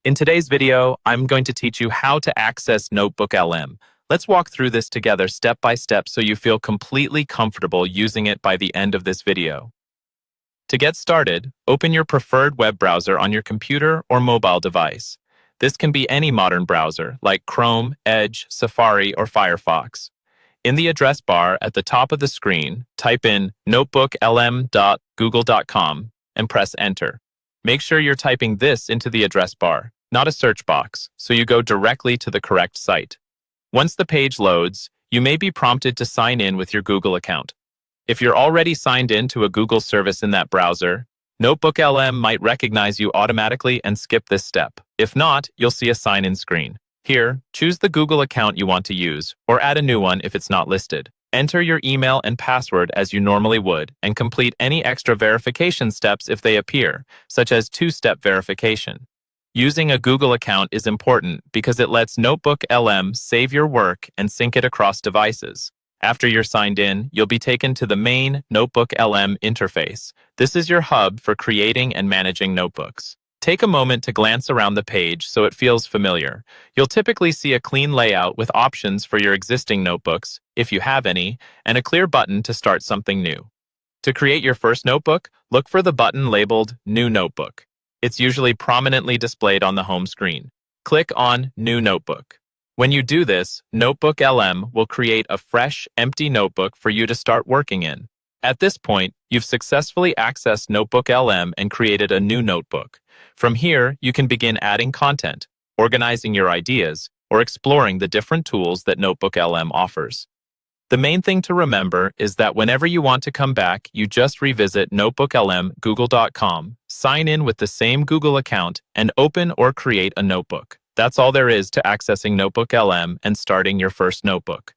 In today's video, I'm going to teach you how to access Notebooklm. Let's walk through this together step by step so you feel completely comfortable using it by the end of this video. To get started, open your preferred web browser on your computer or mobile device. This can be any modern browser, like Chrome, Edge, Safari, or Firefox. In the address bar at the top of the screen, type in notebooklm.google.com and press Enter. Make sure you're typing this into the address bar, not a search box, so you go directly to the correct site. Once the page loads, you may be prompted to sign in with your Google account. If you're already signed in to a Google service in that browser, Notebooklm might recognize you automatically and skip this step. If not, you'll see a sign-in screen. Here, choose the Google account you want to use, or add a new one if it's not listed. Enter your email and password as you normally would, and complete any extra verification steps if they appear, such as two-step verification. Using a Google account is important because it lets Notebooklm save your work and sync it across devices. After you're signed in, you'll be taken to the main Notebooklm interface. This is your hub for creating and managing notebooks. Take a moment to glance around the page so it feels familiar. You'll typically see a clean layout with options for your existing notebooks, if you have any, and a clear button to start something new. To create your first notebook, look for the button labeled New Notebook. It's usually prominently displayed on the home screen. Click on New Notebook. When you do this, Notebooklm will create a fresh, empty notebook for you to start working in. At this point, you've successfully accessed Notebooklm and created a new notebook. From here, you can begin adding content, organizing your ideas, or exploring the different tools that Notebooklm offers. The main thing to remember is that whenever you want to come back, you just revisit notebooklm.google.com, sign in with the same Google account, and open or create a notebook. That's all there is to accessing Notebooklm and starting your first notebook.